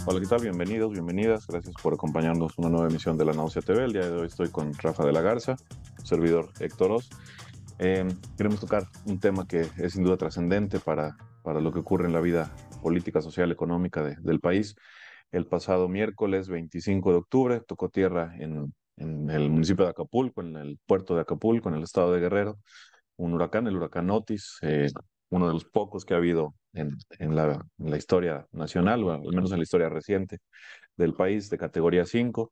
Hola, ¿qué tal? Bienvenidos, bienvenidas. Gracias por acompañarnos en una nueva emisión de La Náusea TV. El día de hoy estoy con Rafa de la Garza, servidor Héctor Oz. Queremos tocar un tema que es sin duda trascendente para lo que ocurre en la vida política, social, económica del país. El pasado miércoles 25 de octubre tocó tierra en el municipio de Acapulco, en el puerto de Acapulco, en el estado de Guerrero, un huracán, el huracán Otis, uno de los pocos que ha habido en la historia nacional, o al menos en la historia reciente del país, de categoría 5.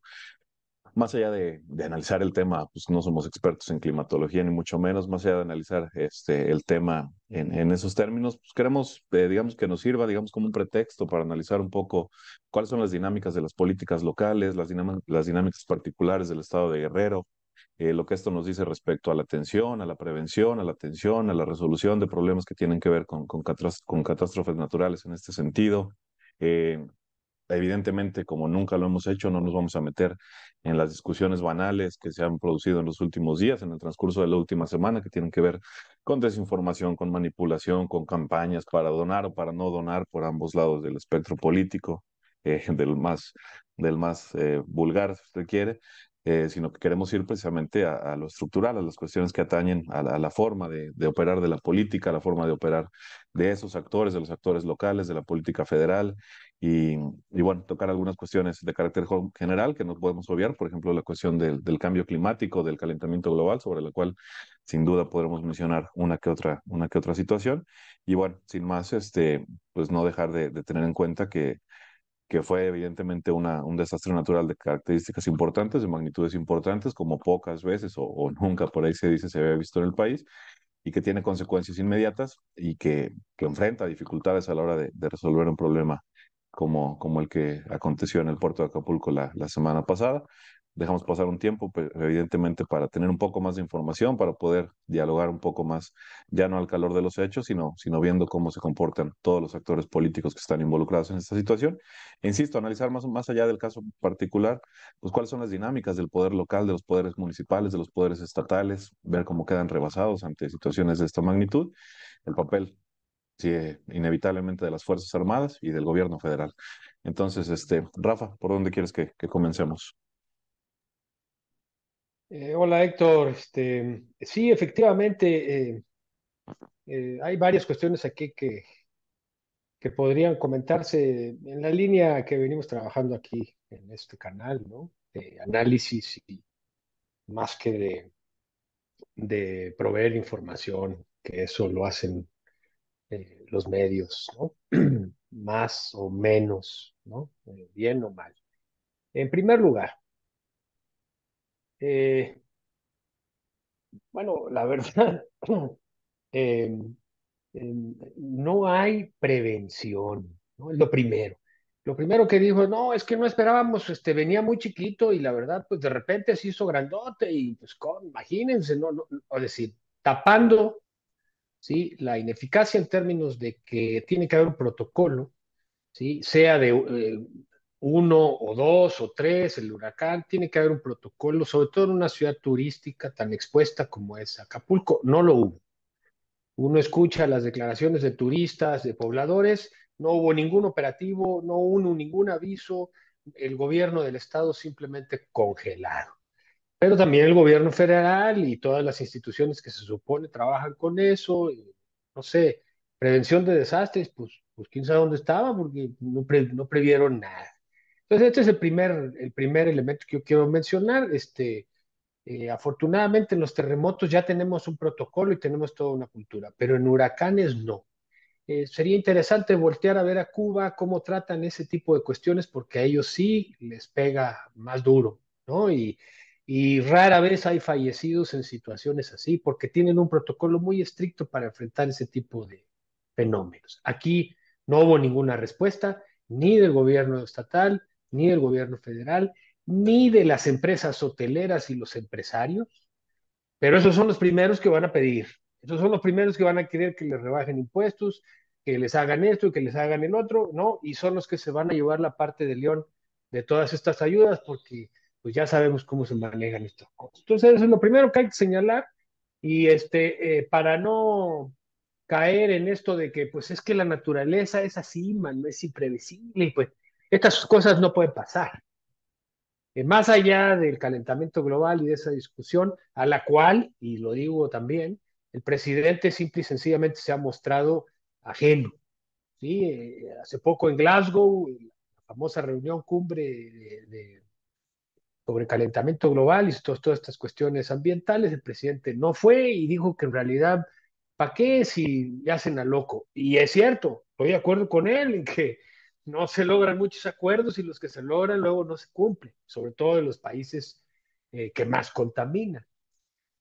Más allá de analizar el tema, pues no somos expertos en climatología, ni mucho menos, más allá de analizar el tema en esos términos, pues queremos, digamos, que nos sirva, digamos, como un pretexto para analizar un poco cuáles son las dinámicas de las políticas locales, las dinámicas particulares del estado de Guerrero, lo que esto nos dice respecto a la atención, a la prevención, a la atención, a la resolución de problemas que tienen que ver con catástrofes naturales en este sentido. Eh, Evidentemente, como nunca lo hemos hecho, no nos vamos a meter en las discusiones banales que se han producido en los últimos días, en el transcurso de la última semana, que tienen que ver con desinformación, con manipulación, con campañas para donar o para no donar por ambos lados del espectro político, del más vulgar, si usted quiere, sino que queremos ir precisamente a lo estructural, a las cuestiones que atañen a la forma de operar de la política, a la forma de operar de esos actores, de los actores locales, de la política federal y bueno, tocar algunas cuestiones de carácter general que no podemos obviar, por ejemplo, la cuestión del cambio climático, del calentamiento global, sobre la cual sin duda podremos mencionar una que otra situación. Y bueno, sin más, pues no dejar de tener en cuenta que fue evidentemente un desastre natural de características importantes, de magnitudes importantes, como pocas veces o nunca por ahí se dice se había visto en el país, y que tiene consecuencias inmediatas y que enfrenta dificultades a la hora de resolver un problema como el que aconteció en el puerto de Acapulco la semana pasada. Dejamos pasar un tiempo, evidentemente, para tener un poco más de información, para poder dialogar un poco más, ya no al calor de los hechos, sino viendo cómo se comportan todos los actores políticos que están involucrados en esta situación. E insisto, analizar más allá del caso particular, pues cuáles son las dinámicas del poder local, de los poderes municipales, de los poderes estatales, ver cómo quedan rebasados ante situaciones de esta magnitud, el papel, sí, inevitablemente de las Fuerzas Armadas y del gobierno federal. Entonces, Rafa, ¿por dónde quieres que comencemos? Hola Héctor, sí, efectivamente, hay varias cuestiones aquí que podrían comentarse en la línea que venimos trabajando aquí en este canal, ¿no? De análisis y más que de proveer información, que eso lo hacen los medios, ¿no? Más o menos, ¿no? Bien o mal. En primer lugar, eh, bueno, la verdad, eh, no hay prevención, ¿no? Es lo primero. Lo primero que dijo, no, es que no esperábamos, venía muy chiquito y la verdad, pues de repente se hizo grandote y pues imagínense, ¿no? Es decir, tapando, ¿sí? La ineficacia en términos de que tiene que haber un protocolo, ¿sí? Sea de uno o dos o tres, el huracán, tiene que haber un protocolo, sobre todo en una ciudad turística tan expuesta como es Acapulco, no lo hubo. Uno escucha las declaraciones de turistas, de pobladores, no hubo ningún operativo, no hubo ningún aviso, el gobierno del estado simplemente congelado. Pero también el gobierno federal y todas las instituciones que se supone trabajan con eso, no sé, prevención de desastres, pues quién sabe dónde estaba porque no previeron nada. Entonces, este es el primer elemento que yo quiero mencionar. Afortunadamente en los terremotos ya tenemos un protocolo y tenemos toda una cultura, pero en huracanes no. Sería interesante voltear a ver a Cuba cómo tratan ese tipo de cuestiones porque a ellos sí les pega más duro, ¿no? Y rara vez hay fallecidos en situaciones así porque tienen un protocolo muy estricto para enfrentar ese tipo de fenómenos. Aquí no hubo ninguna respuesta, ni del gobierno estatal, ni del gobierno federal, ni de las empresas hoteleras y los empresarios, pero esos son los primeros que van a pedir. Esos son los primeros que van a querer que les rebajen impuestos, que les hagan esto y que les hagan el otro, ¿no? Y son los que se van a llevar la parte de león de todas estas ayudas porque pues ya sabemos cómo se manejan estos cosas. Entonces, eso es lo primero que hay que señalar y para no caer en esto de que pues es que la naturaleza es así, man, no es imprevisible y pues Estas cosas no pueden pasar. Más allá del calentamiento global y de esa discusión, a la cual, y lo digo también, el presidente simple y sencillamente se ha mostrado ajeno. ¿Sí? Hace poco en Glasgow, la famosa reunión cumbre sobre calentamiento global y todas estas cuestiones ambientales, el presidente no fue y dijo que en realidad, ¿para qué si le hacen a loco? Y es cierto, estoy de acuerdo con él en que no se logran muchos acuerdos y los que se logran luego no se cumplen, sobre todo en los países que más contaminan.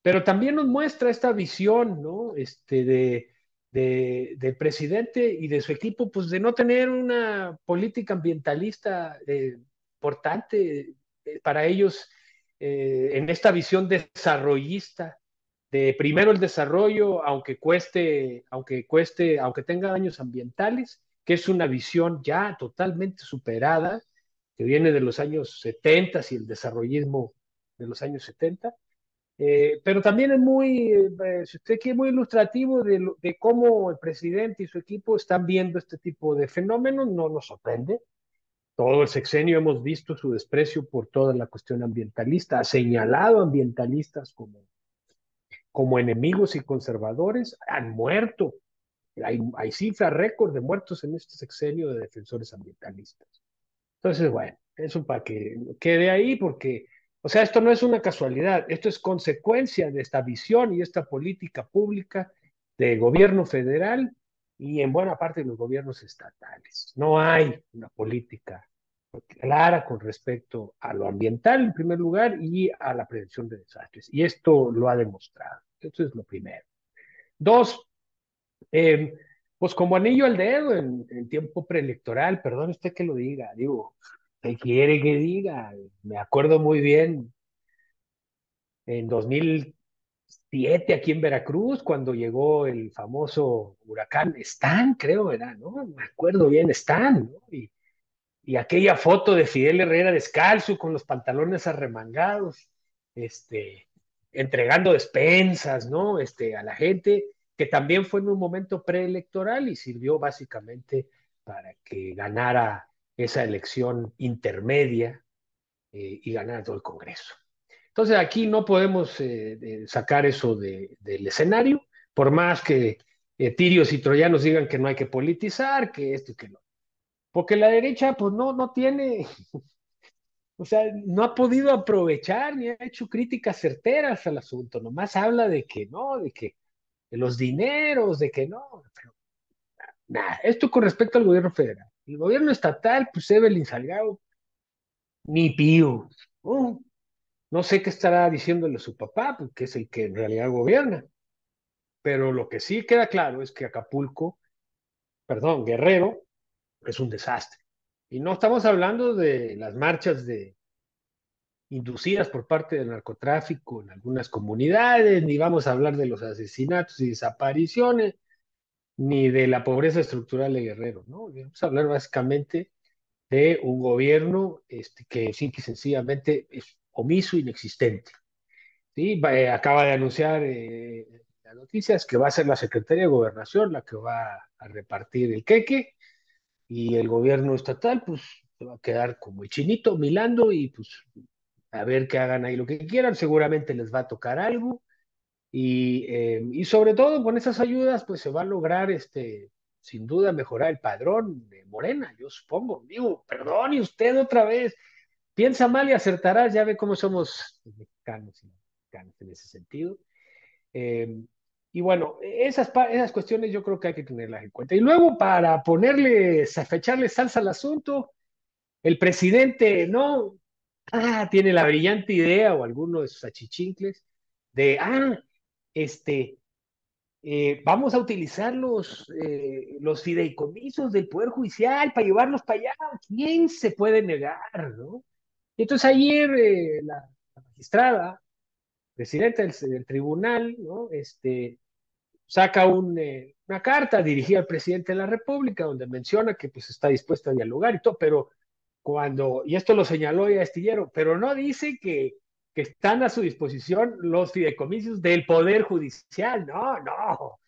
Pero también nos muestra esta visión, ¿no? Del presidente y de su equipo, pues de no tener una política ambientalista importante para ellos en esta visión desarrollista de primero el desarrollo, aunque tenga daños ambientales, que es una visión ya totalmente superada, que viene de los años 70 y el desarrollismo de los años 70, pero también es muy, si usted quiere, muy ilustrativo de cómo el presidente y su equipo están viendo este tipo de fenómenos. No nos sorprende. Todo el sexenio hemos visto su desprecio por toda la cuestión ambientalista, ha señalado ambientalistas como enemigos y conservadores, han muerto. Hay cifras récord de muertos en este sexenio de defensores ambientalistas. Entonces, bueno, eso para que quede ahí, porque, o sea, esto no es una casualidad, esto es consecuencia de esta visión y esta política pública del gobierno federal y en buena parte de los gobiernos estatales. No hay una política clara con respecto a lo ambiental en primer lugar y a la prevención de desastres. Y esto lo ha demostrado. Esto es lo primero. Dos, eh, pues como anillo al dedo en tiempo preelectoral, perdón usted que lo diga, digo, ¿qué quiere que diga? Me acuerdo muy bien en 2007 aquí en Veracruz, cuando llegó el famoso huracán Stan, creo, ¿verdad? ¿No? Me acuerdo bien, Stan, ¿no? Y aquella foto de Fidel Herrera descalzo con los pantalones arremangados, este, entregando despensas, ¿no? A la gente, que también fue en un momento preelectoral y sirvió básicamente para que ganara esa elección intermedia y ganara todo el Congreso. Entonces aquí no podemos sacar eso del escenario, por más que tirios y troyanos digan que no hay que politizar, que esto y que no. Porque la derecha, pues no tiene, o sea, no ha podido aprovechar ni ha hecho críticas certeras al asunto. Nomás habla de que no, de los dineros, de que no. Pero nada, esto con respecto al gobierno federal. El gobierno estatal, pues Evelyn Salgado, ni pío. Oh, no sé qué estará diciéndole su papá, porque es el que en realidad gobierna. Pero lo que sí queda claro es que Acapulco, perdón, Guerrero, es un desastre. Y no estamos hablando de las marchas inducidas por parte del narcotráfico en algunas comunidades, ni vamos a hablar de los asesinatos y desapariciones, ni de la pobreza estructural de Guerrero, ¿no? Vamos a hablar básicamente de un gobierno que simple y sencillamente es omiso, inexistente. ¿Sí? Acaba de anunciar las noticias que va a ser la Secretaría de Gobernación la que va a repartir el queque y el gobierno estatal pues se va a quedar como el chinito milando y pues a ver que hagan ahí lo que quieran, seguramente les va a tocar algo y sobre todo con esas ayudas pues se va a lograr sin duda mejorar el padrón de Morena, yo supongo. Digo, perdón, y usted otra vez piensa mal y acertarás, ya ve cómo somos los mexicanos y mexicanos en ese sentido. Eh, y bueno, esas cuestiones yo creo que hay que tenerlas en cuenta. Y luego para fecharle salsa al asunto, el presidente, ¿no? Tiene la brillante idea o alguno de sus achichincles de, este, vamos a utilizar los fideicomisos del Poder Judicial para llevarlos para allá. ¿Quién se puede negar, no? Y entonces ayer la magistrada, presidenta del tribunal, ¿no? Saca una carta dirigida al presidente de la República donde menciona que pues está dispuesto a dialogar y todo, pero y esto lo señaló ya Astillero, pero no dice que están a su disposición los fideicomisos del Poder Judicial, no, no.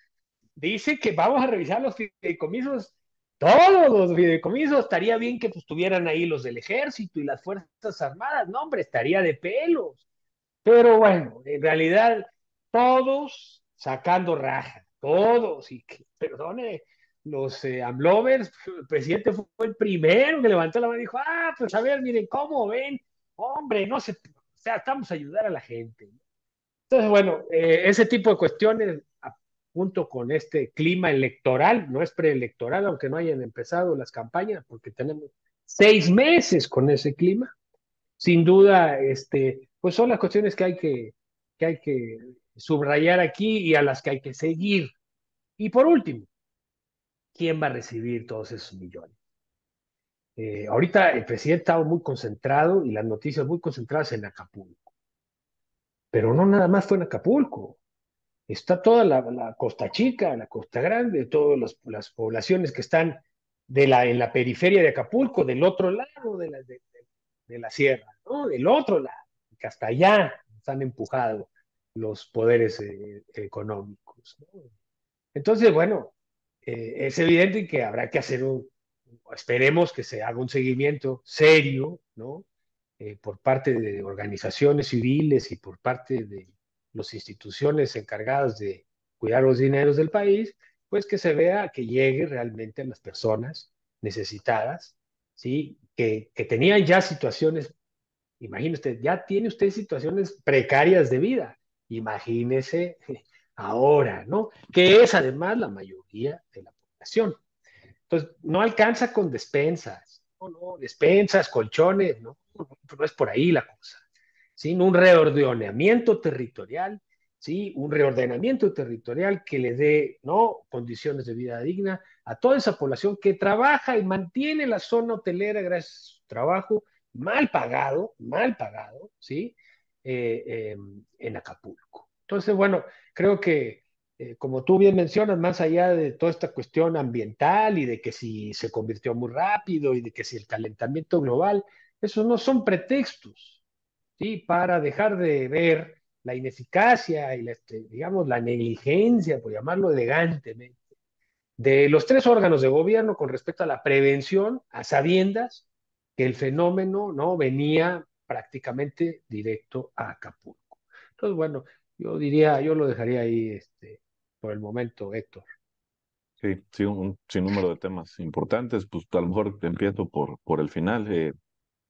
Dice que vamos a revisar los fideicomisos Todos los fideicomisos estaría bien que pues, estuvieran ahí los del ejército y las Fuerzas Armadas. No, hombre, estaría de pelos. Pero bueno, en realidad todos sacando raja, todos, y que, perdone, los AMLovers, el presidente fue el primero que levantó la mano y dijo, pues a ver, miren, ¿cómo ven? Hombre, no se, o sea, estamos a ayudar a la gente. Entonces, bueno, ese tipo de cuestiones, junto con este clima electoral, no es preelectoral, aunque no hayan empezado las campañas, porque tenemos 6 meses con ese clima, sin duda, pues son las cuestiones que hay que subrayar aquí y a las que hay que seguir. Y por último, ¿quién va a recibir todos esos millones? Ahorita el presidente estaba muy concentrado y las noticias muy concentradas en Acapulco, pero no nada más fue en Acapulco. Está toda la Costa Chica, la Costa Grande, todas las poblaciones que están en la periferia de Acapulco, del otro lado de la sierra, ¿no? Del otro lado, que hasta allá nos han empujado los poderes económicos, ¿no? Entonces, bueno, es evidente que habrá que hacer esperemos que se haga un seguimiento serio, ¿no? Por parte de organizaciones civiles y por parte de las instituciones encargadas de cuidar los dineros del país, pues que se vea que llegue realmente a las personas necesitadas, ¿sí? Que tenían ya situaciones, imagínese, ya tiene usted situaciones precarias de vida, imagínese ahora, ¿no? Que es además la mayoría de la población. Entonces, no alcanza con despensas, no, despensas, colchones, no es por ahí la cosa, sino un reordenamiento territorial, ¿sí? Un reordenamiento territorial que le dé, ¿no? Condiciones de vida digna a toda esa población que trabaja y mantiene la zona hotelera gracias a su trabajo mal pagado, ¿sí? En Acapulco. Entonces, bueno, creo que como tú bien mencionas, más allá de toda esta cuestión ambiental y de que si se convirtió muy rápido y de que si el calentamiento global, esos no son pretextos, ¿sí? Para dejar de ver la ineficacia y digamos, la negligencia, por llamarlo elegantemente, de los tres órganos de gobierno con respecto a la prevención, a sabiendas que el fenómeno no venía prácticamente directo a Acapulco. Entonces, bueno, yo lo dejaría ahí por el momento, Héctor. Sí, sí, un sinnúmero de temas importantes, pues a lo mejor empiezo por el final.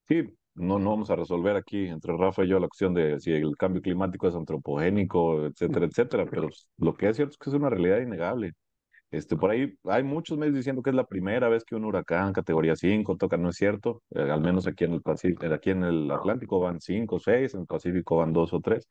Sí, no vamos a resolver aquí entre Rafa y yo la cuestión de si el cambio climático es antropogénico, etcétera, etcétera, pero lo que es cierto es que es una realidad innegable. Por ahí hay muchos medios diciendo que es la primera vez que un huracán categoría 5 toca, no es cierto, al menos aquí en el Pacífico, aquí en el Atlántico van 5 o 6, en el Pacífico van 2 o 3.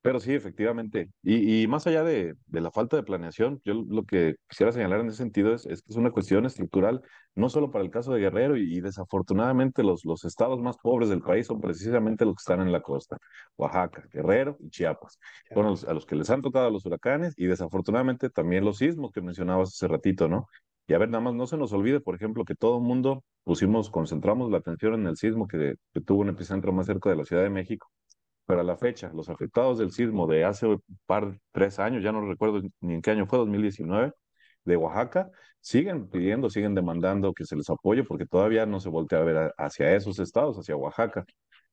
Pero sí, efectivamente. Y más allá de la falta de planeación, yo lo que quisiera señalar en ese sentido es que es una cuestión estructural, no solo para el caso de Guerrero, y desafortunadamente los estados más pobres del país son precisamente los que están en la costa, Oaxaca, Guerrero y Chiapas. Son a los que les han tocado los huracanes y desafortunadamente también los sismos que mencionabas hace ratito, ¿no? Y a ver, nada más no se nos olvide, por ejemplo, que todo el mundo concentramos la atención en el sismo que tuvo un epicentro más cerca de la Ciudad de México, pero a la fecha, los afectados del sismo de hace un 3 años, ya no recuerdo ni en qué año fue, 2019, de Oaxaca, siguen pidiendo, siguen demandando que se les apoye porque todavía no se voltea a ver hacia esos estados, hacia Oaxaca,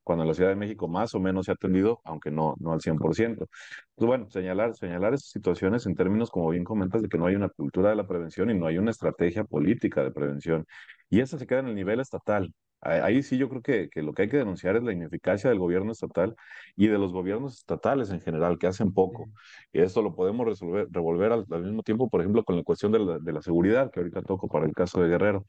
cuando en la Ciudad de México más o menos se ha atendido, aunque no al 100%. Pues bueno, señalar esas situaciones en términos, como bien comentas, de que no hay una cultura de la prevención y no hay una estrategia política de prevención. Y eso se queda en el nivel estatal. Ahí sí yo creo que lo que hay que denunciar es la ineficacia del gobierno estatal y de los gobiernos estatales en general, que hacen poco. Y esto lo podemos revolver al mismo tiempo, por ejemplo, con la cuestión de la seguridad, que ahorita toco para el caso de Guerrero,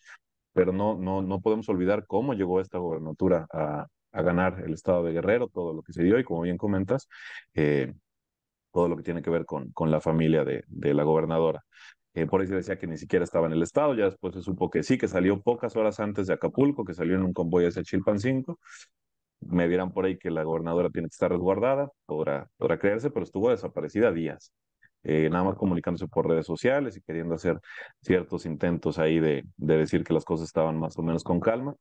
pero no podemos olvidar cómo llegó esta gobernatura a ganar el estado de Guerrero, todo lo que se dio, y como bien comentas, eh, todo lo que tiene que ver con la familia de la gobernadora. Por ahí se decía que ni siquiera estaba en el estado, ya después se supo que sí, que salió pocas horas antes de Acapulco, que salió en un convoy hacia Chilpancingo. Me dirán por ahí que la gobernadora tiene que estar resguardada, podrá creerse, pero estuvo desaparecida días, nada más comunicándose por redes sociales y queriendo hacer ciertos intentos ahí de decir que las cosas estaban más o menos con calma.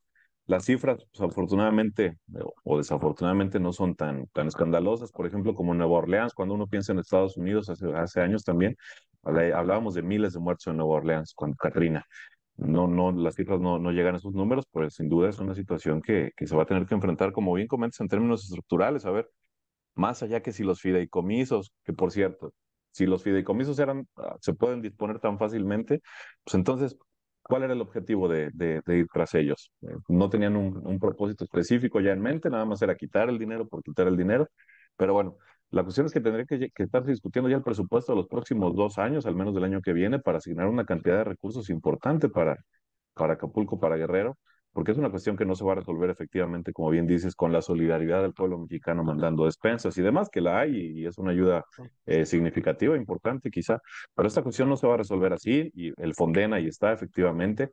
Las cifras, pues, afortunadamente o desafortunadamente, no son tan escandalosas. Por ejemplo, como en Nueva Orleans, cuando uno piensa en Estados Unidos hace años también, hablábamos de miles de muertos en Nueva Orleans, cuando Katrina. las cifras no llegan a esos números, pues sin duda es una situación que se va a tener que enfrentar, como bien comentas, en términos estructurales. A ver, más allá que si los fideicomisos, que por cierto, si los fideicomisos se pueden disponer tan fácilmente, pues entonces, ¿cuál era el objetivo de ir tras ellos? No tenían un propósito específico ya en mente, nada más era quitar el dinero por quitar el dinero, pero bueno, la cuestión es que tendría que estarse discutiendo ya el presupuesto de los próximos 2 años, al menos del año que viene, para asignar una cantidad de recursos importante para Acapulco, para Guerrero, porque es una cuestión que no se va a resolver efectivamente, como bien dices, con la solidaridad del pueblo mexicano mandando despensas y demás, que la hay y es una ayuda significativa, importante quizá, pero esta cuestión no se va a resolver así y el Fonden ahí está efectivamente.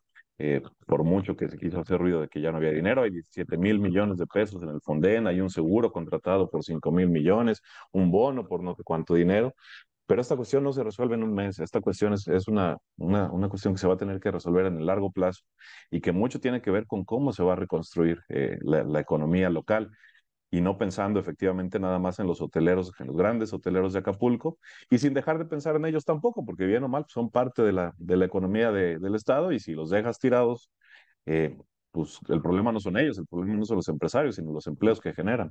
Por mucho que se quiso hacer ruido de que ya no había dinero, hay 17,000 millones de pesos en el Fonden, hay un seguro contratado por 5,000 millones, un bono por no sé cuánto dinero, pero esta cuestión no se resuelve en un mes, esta cuestión es una cuestión que se va a tener que resolver en el largo plazo y que mucho tiene que ver con cómo se va a reconstruir la economía local y no pensando efectivamente nada más en los hoteleros, en los grandes hoteleros de Acapulco y sin dejar de pensar en ellos tampoco, porque bien o mal son parte de la economía del Estado y si los dejas tirados, eh, pues el problema no son ellos, el problema no son los empresarios, sino los empleos que generan.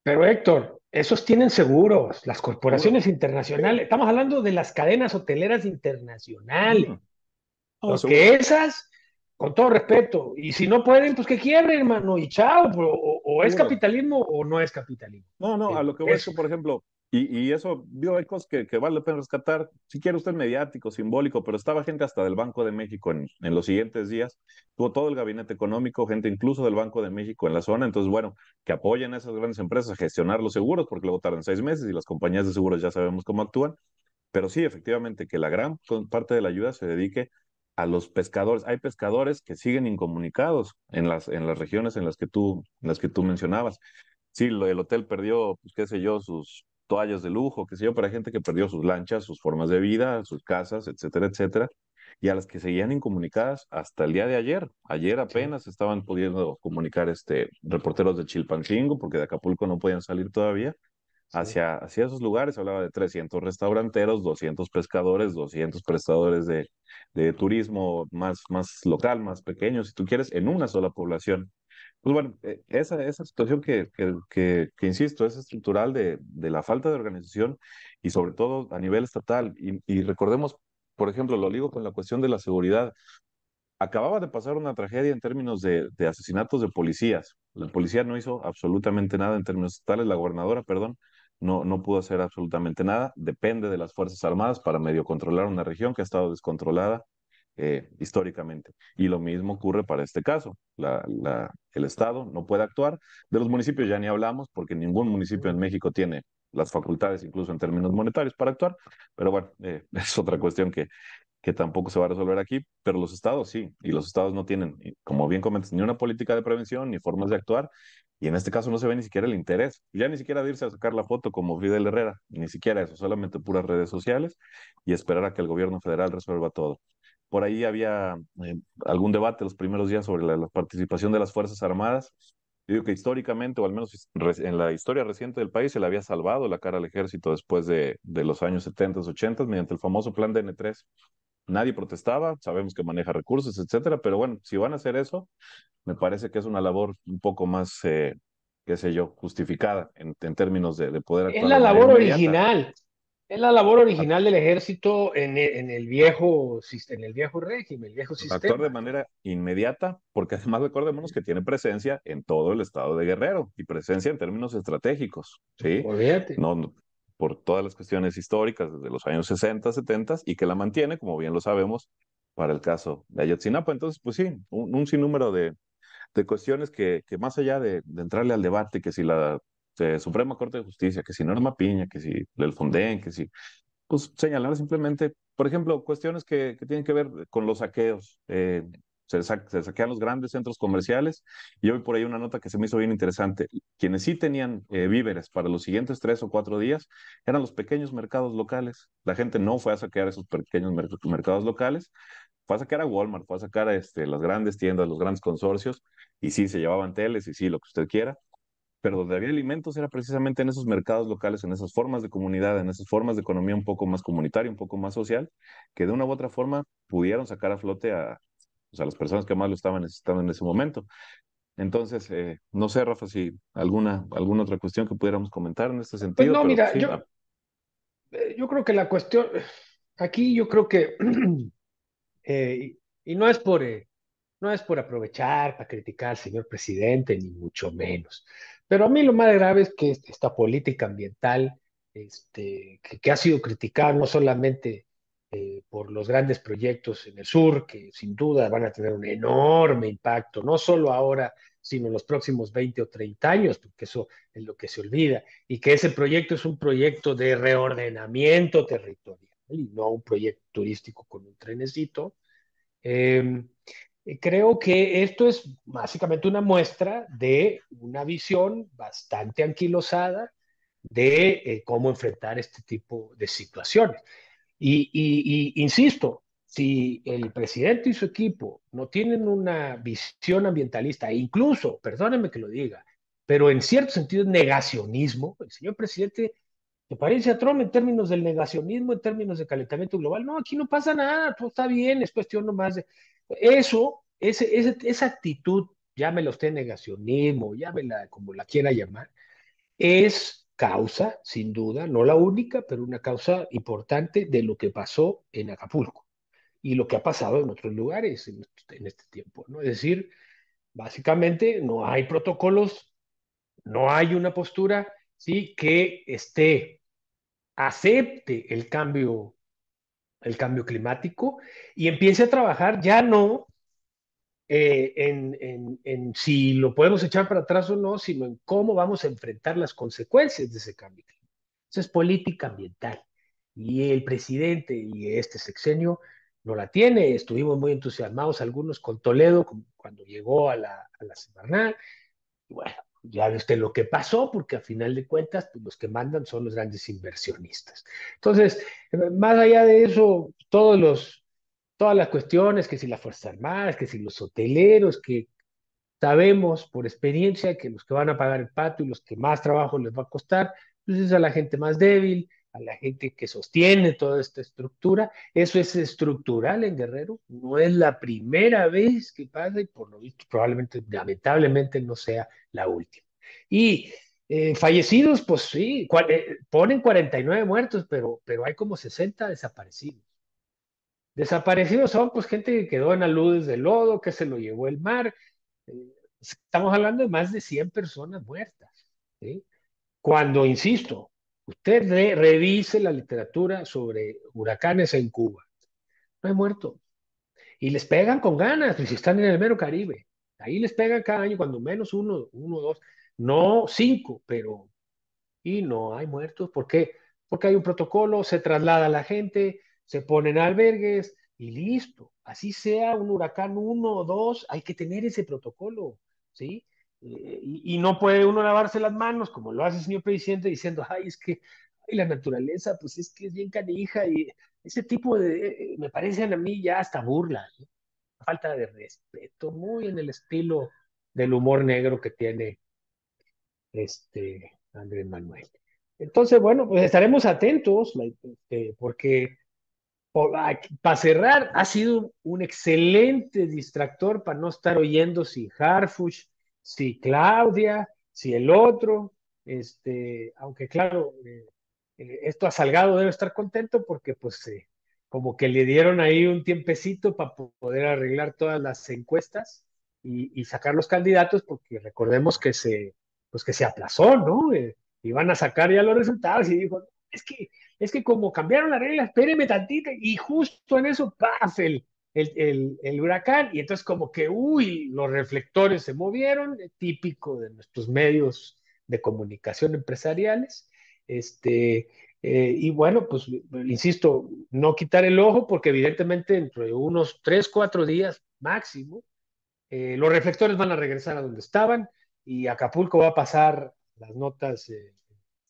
Pero Héctor, esos tienen seguros, las Seguro. corporaciones internacionales. Sí. Estamos hablando de las cadenas hoteleras internacionales, Ujú. No, porque seguro. esas, con todo respeto, y si no pueden, pues que quiebren, hermano, y chao, o es Seguro. capitalismo o no es capitalismo. No, a lo que voy es que, Eso. por ejemplo, y eso, vio, hay cosas que vale la pena rescatar, si quiere usted mediático, simbólico, pero estaba gente hasta del Banco de México en los siguientes días, tuvo todo el gabinete económico, gente incluso del Banco de México en la zona, entonces, bueno, que apoyen a esas grandes empresas a gestionar los seguros, porque luego tardan 6 meses y las compañías de seguros ya sabemos cómo actúan, pero sí, efectivamente, que la gran parte de la ayuda se dedique a los pescadores. Hay pescadores que siguen incomunicados en las regiones en las que tú mencionabas. Sí, el hotel perdió, pues qué sé yo, sus toallas de lujo, qué sé yo, para gente que perdió sus lanchas, sus formas de vida, sus casas, etcétera, etcétera, y a las que seguían incomunicadas hasta el día de ayer. Ayer Sí, apenas estaban pudiendo comunicar reporteros de Chilpancingo, porque de Acapulco no podían salir todavía, sí. hacia esos lugares. Hablaba de 300 restauranteros, 200 pescadores, 200 prestadores de turismo más local, más pequeño, si tú quieres, en una sola población. Pues bueno, esa situación que insisto, es estructural de la falta de organización y sobre todo a nivel estatal. Y recordemos, por ejemplo, lo ligo con la cuestión de la seguridad. Acababa de pasar una tragedia en términos de asesinatos de policías. La policía no hizo absolutamente nada en términos estatales, la gobernadora, perdón, no pudo hacer absolutamente nada. Depende de las Fuerzas Armadas para medio controlar una región que ha estado descontrolada históricamente. Y lo mismo ocurre para este caso. El Estado no puede actuar. De los municipios ya ni hablamos, porque ningún municipio en México tiene las facultades, incluso en términos monetarios, para actuar. Pero bueno, es otra cuestión que tampoco se va a resolver aquí, pero los estados sí, y los estados no tienen, como bien comentas, ni una política de prevención, ni formas de actuar, y en este caso no se ve ni siquiera el interés, ya ni siquiera de irse a sacar la foto como Fidel Herrera, ni siquiera eso, solamente puras redes sociales y esperar a que el gobierno federal resuelva todo. Por ahí había algún debate los primeros días sobre la participación de las Fuerzas Armadas. Yo digo que históricamente, o al menos en la historia reciente del país, se le había salvado la cara al ejército después de los años 70, 80, mediante el famoso plan de N3. Nadie protestaba, sabemos que maneja recursos, etcétera, pero bueno, si van a hacer eso, me parece que es una labor un poco más, qué sé yo, justificada en términos de poder Es actuar la de manera labor inmediata. original, es la labor A- original del ejército en el viejo régimen, el viejo Actuar de sistema, ¿no? manera inmediata, porque además recordémonos que tiene presencia en todo el estado de Guerrero y presencia en términos estratégicos, ¿sí? Olvídate. No, por todas las cuestiones históricas desde los años 60, 70 y que la mantiene, como bien lo sabemos, para el caso de Ayotzinapa. Entonces, pues sí, un sinnúmero de cuestiones que más allá de entrarle al debate, que si la Suprema Corte de Justicia, que si Norma Piña, que si el Fonden, que si, pues señalar simplemente, por ejemplo, cuestiones que tienen que ver con los saqueos. Se saquean los grandes centros comerciales y hoy por ahí una nota que se me hizo bien interesante. Quienes sí tenían víveres para los siguientes 3 o 4 días eran los pequeños mercados locales. La gente no fue a saquear esos pequeños mercados locales, fue a sacar a Walmart, fue a sacar a las grandes tiendas, los grandes consorcios, y sí, se llevaban teles y sí, lo que usted quiera, pero donde había alimentos era precisamente en esos mercados locales, en esas formas de comunidad, en esas formas de economía un poco más comunitaria, un poco más social, que de una u otra forma pudieron sacar a flote o sea, las personas que más lo estaban necesitando en ese momento. Entonces, no sé, Rafa, si alguna otra cuestión que pudiéramos comentar en este Pues sentido, no, pero mira, sí, yo creo que la cuestión, aquí yo creo que, y no es no es por aprovechar para criticar al señor presidente, ni mucho menos. Pero a mí lo más grave es que esta política ambiental, que ha sido criticada no solamente por los grandes proyectos en el sur, que sin duda van a tener un enorme impacto, no solo ahora, sino en los próximos 20 o 30 años, porque eso es lo que se olvida, y que ese proyecto es un proyecto de reordenamiento territorial y no un proyecto turístico con un trenecito. Eh, Creo que esto es básicamente una muestra de una visión bastante anquilosada de cómo enfrentar este tipo de situaciones. Insisto, si el presidente y su equipo no tienen una visión ambientalista, e incluso, perdónenme que lo diga, pero en cierto sentido es negacionismo, el señor presidente me parece a Trump en términos del negacionismo, en términos de calentamiento global. No, aquí no pasa nada, todo está bien, es cuestión nomás de... Esa actitud, llámela usted negacionismo, llámela como la quiera llamar, es causa, sin duda, no la única, pero una causa importante de lo que pasó en Acapulco y lo que ha pasado en otros lugares en este tiempo, ¿no? Es decir, básicamente no hay protocolos, no hay una postura, ¿sí? Que acepte el cambio climático y empiece a trabajar ya no en si lo podemos echar para atrás o no, sino en cómo vamos a enfrentar las consecuencias de ese cambio climático. Eso es política ambiental. Y el presidente y este sexenio no la tiene. Estuvimos muy entusiasmados algunos con Toledo cuando llegó a la Semarnat. Y bueno, ya ve usted lo que pasó, porque a final de cuentas, pues, los que mandan son los grandes inversionistas. Entonces, más allá de eso, todas las cuestiones, que si las Fuerzas Armadas, que si los hoteleros, que sabemos por experiencia que los que van a pagar el pato y los que más trabajo les va a costar, pues es a la gente más débil, a la gente que sostiene toda esta estructura. Eso es estructural en Guerrero, no es la primera vez que pasa y por lo visto probablemente, lamentablemente, no sea la última. Y fallecidos, pues sí, ponen 49 muertos, pero hay como 60 desaparecidos. Desaparecidos son pues gente que quedó en aludes de lodo, que se lo llevó el mar. Estamos hablando de más de 100 personas muertas, ¿sí? Cuando, insisto, usted revise la literatura sobre huracanes en Cuba, no hay muertos. Y les pegan con ganas, pues, si están en el mero Caribe. Ahí les pegan cada año, cuando menos uno, dos, no cinco, pero y no hay muertos. ¿Por qué? Porque hay un protocolo, se traslada a la gente, se ponen albergues y listo. Así sea un huracán uno o dos, hay que tener ese protocolo, ¿sí? Y no puede uno lavarse las manos como lo hace el señor presidente diciendo, ay, es que ay, la naturaleza, pues es que es bien canija y ese tipo de, me parecen a mí ya hasta burla, ¿no? Falta de respeto, muy en el estilo del humor negro que tiene Andrés Manuel. Entonces, bueno, pues estaremos atentos, porque para cerrar, ha sido un excelente distractor para no estar oyendo si Harfush, si Claudia, si el otro, aunque claro, esto a Salgado debe estar contento porque pues como que le dieron ahí un tiempecito para poder arreglar todas las encuestas y sacar los candidatos, porque recordemos que pues que se aplazó, ¿no? Iban a sacar ya los resultados y dijo, es que como cambiaron la regla, espéreme tantito, y justo en eso, ¡paf! El huracán, y entonces como que, uy, los reflectores se movieron, típico de nuestros medios de comunicación empresariales, y bueno, pues insisto, no quitar el ojo porque evidentemente dentro de unos 3, 4 días máximo, los reflectores van a regresar a donde estaban y Acapulco va a pasar las notas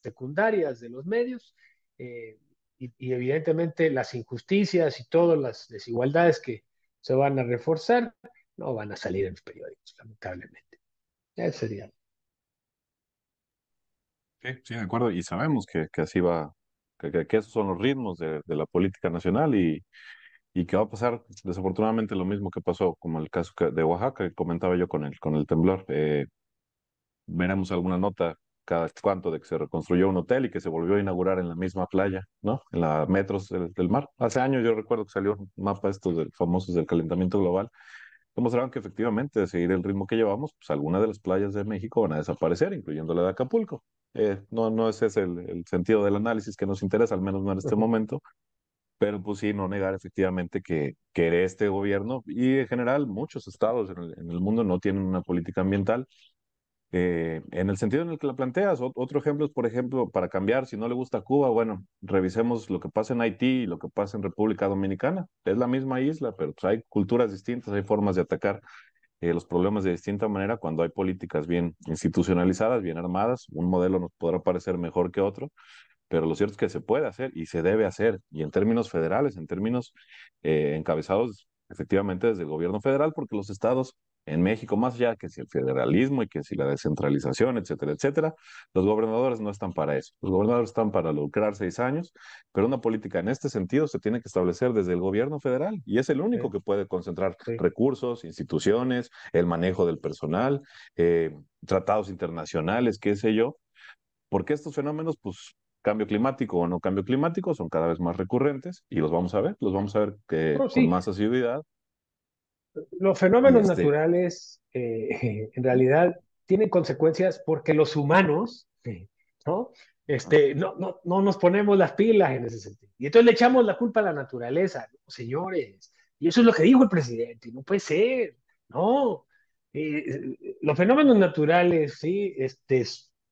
secundarias de los medios, eh, y evidentemente las injusticias y todas las desigualdades que se van a reforzar no van a salir en los periódicos, lamentablemente. Eso sería. sí, sí, de acuerdo. Y sabemos que así va, que esos son los ritmos de la política nacional y que va a pasar desafortunadamente lo mismo que pasó como el caso de Oaxaca, que comentaba yo con el temblor. Veremos alguna nota cada cuánto de que se reconstruyó un hotel y que se volvió a inaugurar en la misma playa, ¿no? En la metros del mar. Hace años yo recuerdo que salió un mapa estos famosos del calentamiento global, que mostraban que efectivamente de seguir el ritmo que llevamos, pues algunas de las playas de México van a desaparecer, incluyendo la de Acapulco. No ese es el sentido del análisis que nos interesa, al menos no en este momento, pero pues sí, no negar efectivamente que este gobierno y en general muchos estados en el mundo no tienen una política ambiental en el sentido en el que la planteas. Otro ejemplo es, por ejemplo, para cambiar, si no le gusta Cuba, bueno, revisemos lo que pasa en Haití y lo que pasa en República Dominicana. Es la misma isla, pero pues, hay culturas distintas, hay formas de atacar los problemas de distinta manera cuando hay políticas bien institucionalizadas, bien armadas. Un modelo nos podrá parecer mejor que otro, pero lo cierto es que se puede hacer y se debe hacer, y en términos federales, en términos encabezados efectivamente desde el gobierno federal, porque los estados en México, más allá que si el federalismo y que si la descentralización, etcétera, etcétera, los gobernadores no están para eso. Los gobernadores están para lucrar 6 años, pero una política en este sentido se tiene que establecer desde el gobierno federal y es el único Sí, que puede concentrar sí. recursos, instituciones, el manejo del personal, tratados internacionales, qué sé yo, porque estos fenómenos, pues, cambio climático o no cambio climático, son cada vez más recurrentes y los vamos a ver que, No, con sí, más asiduidad. los Y fenómenos naturales en realidad tienen consecuencias porque los humanos, ¿no? No nos ponemos las pilas en ese sentido. Y entonces le echamos la culpa a la naturaleza. No, señores, y eso es lo que dijo el presidente, no puede ser, no. Los fenómenos naturales, sí,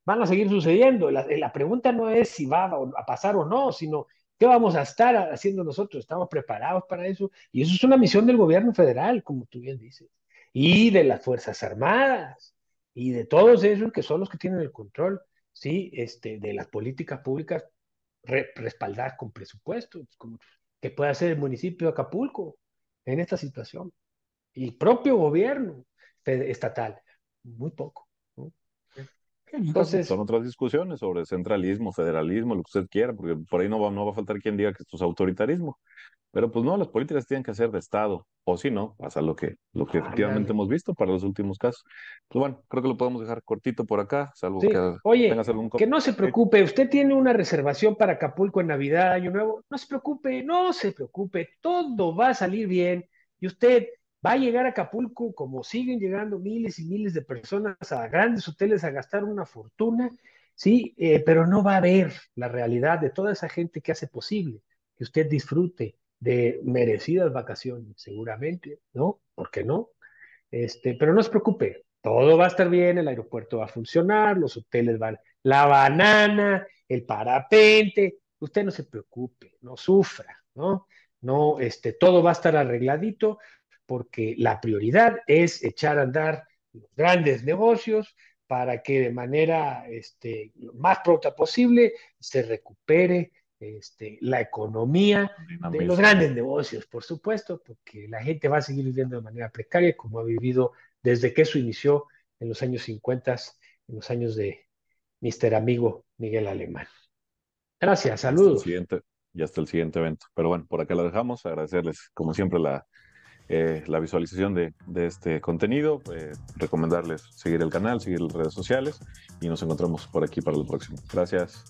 van a seguir sucediendo. La pregunta no es si va a pasar o no, sino qué vamos a estar haciendo nosotros. ¿Estamos preparados para eso? Y eso es una misión del gobierno federal, como tú bien dices, y de las Fuerzas Armadas, y de todos esos que son los que tienen el control, ¿sí? De las políticas públicas respaldadas con presupuestos, como que puede hacer el municipio de Acapulco en esta situación. Y propio gobierno estatal, muy poco, ¿no? Son Entonces, otras discusiones sobre centralismo, federalismo, lo que usted quiera, porque por ahí no va a faltar quien diga que esto es autoritarismo. Pero pues no, las políticas tienen que ser de Estado, o si no, pasa lo que efectivamente ándale. hemos visto para los últimos casos. Pues bueno, creo que lo podemos dejar cortito por acá, salvo Sí, que tengas oye, algún que no se comentario. preocupe, usted tiene una reservación para Acapulco en Navidad, Año Nuevo, no se preocupe, no se preocupe, todo va a salir bien y usted va a llegar a Acapulco como siguen llegando miles y miles de personas a grandes hoteles a gastar una fortuna, sí, pero no va a ver la realidad de toda esa gente que hace posible que usted disfrute de merecidas vacaciones, seguramente, ¿no? ¿Por qué no? Pero no se preocupe, todo va a estar bien, el aeropuerto va a funcionar, los hoteles van, la banana, el parapente, usted no se preocupe, no sufra, ¿no? No, todo va a estar arregladito porque la prioridad es echar a andar los grandes negocios para que de manera lo más pronta posible se recupere la economía de los Dinamismo. grandes negocios, por supuesto, porque la gente va a seguir viviendo de manera precaria como ha vivido desde que eso inició en los años 50, en los años de Mister Amigo Miguel Alemán. Gracias, Y hasta el saludos. siguiente, y hasta el siguiente evento. Pero bueno, por acá lo dejamos. Agradecerles, como siempre, la visualización de este contenido. Recomendarles seguir el canal, seguir las redes sociales y nos encontramos por aquí para el próximo. Gracias.